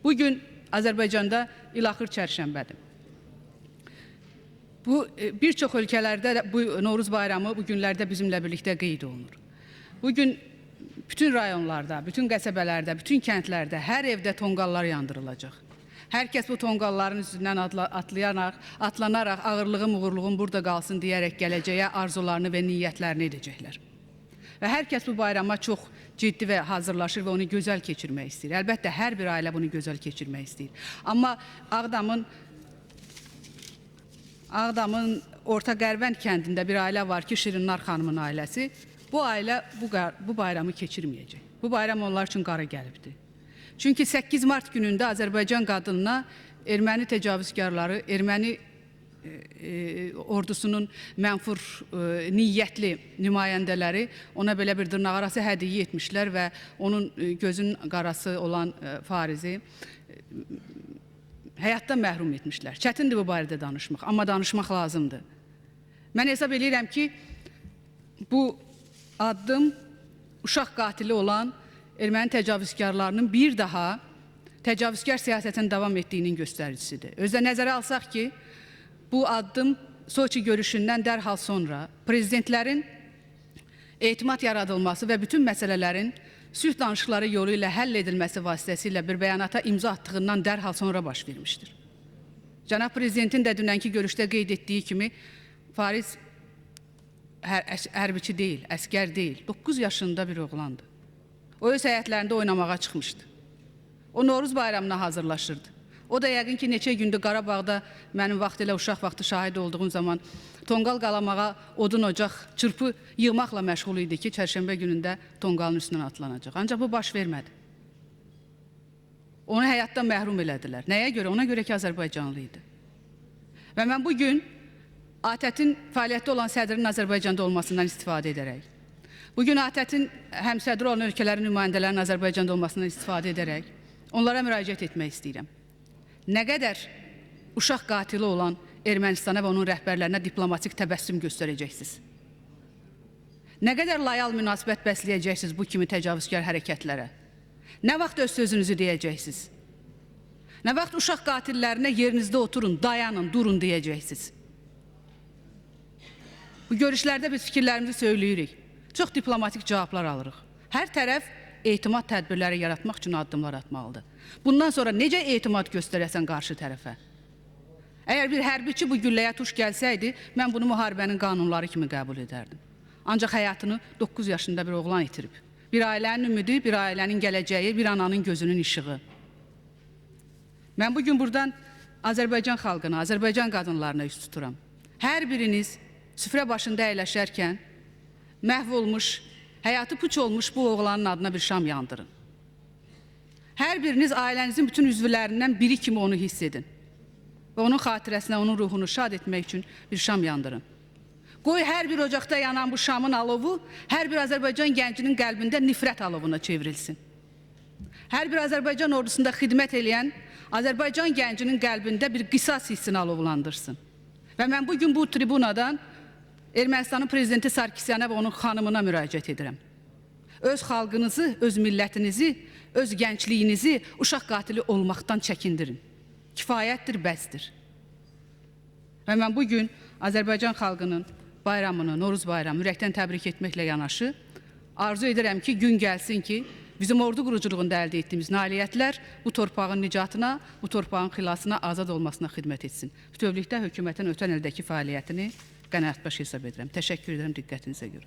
Bugün Azərbaycanda ilaxır çərşənbədir. Bir çox ölkələrdə bu Novruz bayramı bu günlərdə bizimlə birlikdə qeyd olunur. Bugün bütün rayonlarda, bütün qəsəbələrdə, bütün kəndlərdə, hər evdə tonqallar yandırılacaq. Hər kəs bu tonqalların üstündən atlanaraq ağırlığım, uğurluğum burada qalsın deyərək gələcəyə arzularını və niyyətlərini edəcəklər. Və hər kəs bu bayrama çox ciddi və hazırlaşır və onu gözəl keçirmək istəyir. Əlbəttə, hər bir ailə bunu gözəl keçirmək istəyir. Amma Ağdamın Orta Qərvənd kəndində bir ailə var ki, Şirinlar xanımın ailəsi. Bu ailə bu bayramı keçirməyəcək. Bu bayram onlar üçün qara gəlibdir. Çünki 8 mart günündə Azərbaycan qadınına erməni təcavüzkarları, erməni ordusunun mənfur niyyətli nümayəndələri ona belə bir dırnaqarası hədiyyə etmişlər və onun gözünün qarası olan Farizi həyatdan məhrum etmişlər. Çətindir bu barədə danışmaq, amma danışmaq lazımdır. Mən hesab edirəm ki, bu addım uşaq qatili olan erməni təcavüzkarlarının bir daha təcavüzkar siyasətin davam etdiyinin göstəricisidir. Özdə nəzərə alsaq ki, bu addım Soçi görüşündən dərhal sonra prezidentlərin etimad yaradılması və bütün məsələlərin sülh danışıqları yolu ilə həll edilməsi vasitəsilə bir bəyanata imza attığından dərhal sonra baş vermişdir. Cənab Prezidentin də dünənki görüşdə qeyd etdiyi kimi Fariz hərbiçi deyil, əskər deyil, 9 yaşında bir oğlandı. O öz həyətlərində oynamağa çıxmışdı. O Novruz bayramına hazırlaşırdı. O da yəqin ki, neçə gündür Qarabağda mənim vaxt ilə uşaq vaxtı şahid olduğum zaman tonqal qalamağa, odun ocaq, çırpı yığmaqla məşğul idi ki, çərşənbə günündə tonqalın üstündən atlanacaq. Ancaq bu baş vermədi. Onu həyatdan məhrum elədilər. Nəyə görə? Ona görə ki, Azərbaycanlı idi. Və mən bugün ATƏT-in fəaliyyətdə olan sədrinin Azərbaycanda olmasından istifadə edərək, bugün ATƏT-in həmsədri olan ölkələrin nümayəndələrinin Azərbaycanda olmasından istifadə edərək, onlara müraciət etmək istəyirəm. Nə qədər uşaq qatili olan Ermənistana və onun rəhbərlərinə diplomatik təbəssüm göstərəcəksiniz? Nə qədər layal münasibət bəsləyəcəksiniz bu kimi təcavüzkar hərəkətlərə? Nə vaxt öz sözünüzü deyəcəksiniz? Nə vaxt uşaq qatillərinə yerinizdə oturun, dayanın, durun deyəcəksiniz? Bu görüşlərdə biz fikirlərimizi söyləyirik. Çox diplomatik cavablar alırıq. Hər tərəf etimad tədbirləri yaratmaq üçün addımlar atmalıdır. Bundan sonra necə etimad göstərəsən qarşı tərəfə? Əgər bir hərbiçi bu gülləyə tuş gəlsəydi, mən bunu müharibənin qanunları kimi qəbul edərdim. Ancaq həyatını 9 yaşında bir oğlan itirib. Bir ailənin ümidi, bir ailənin gələcəyi, bir ananın gözünün işığı. Mən bugün buradan Azərbaycan xalqına, Azərbaycan qadınlarına üst tuturam. Hər biriniz süfrə başında əyləşərkən məhv olmuş, həyatı puç olmuş bu oğlanın adına bir şam yandırın. Hər biriniz ailənizin bütün üzvlərindən biri kimi onu hiss edin. Və onun xatirəsinə, onun ruhunu şad etmək üçün bir şam yandırın. Qoy hər bir ocaqda yanan bu şamın alovu, hər bir Azərbaycan gəncinin qəlbində nifrət alovuna çevrilsin. Hər bir Azərbaycan ordusunda xidmət eləyən Azərbaycan gəncinin qəlbində bir qisas hissini alovlandırsın. Və mən bugün bu tribunadan Ermənistanın prezidenti Sarkisyana və onun xanımına müraciət edirəm. Öz xalqınızı, öz millətinizi, öz gəncliyinizi uşaq qatili olmaqdan çəkindirin. Kifayətdir, bəsdir. Və mən bugün Azərbaycan xalqının bayramını, Novruz bayramı ürəkdən təbrik etməklə yanaşı, arzu edirəm ki, gün gəlsin ki, bizim ordu quruculuğunda əldə etdiyimiz nailiyyətlər bu torpağın nicatına, bu torpağın xilasına, azad olmasına xidmət etsin. Bütövlükdə hökumətin ötən ildəki fəaliyyətini qənaətbəxş hesab edirəm. Təşəkkür edirəm diqqətinizə görə.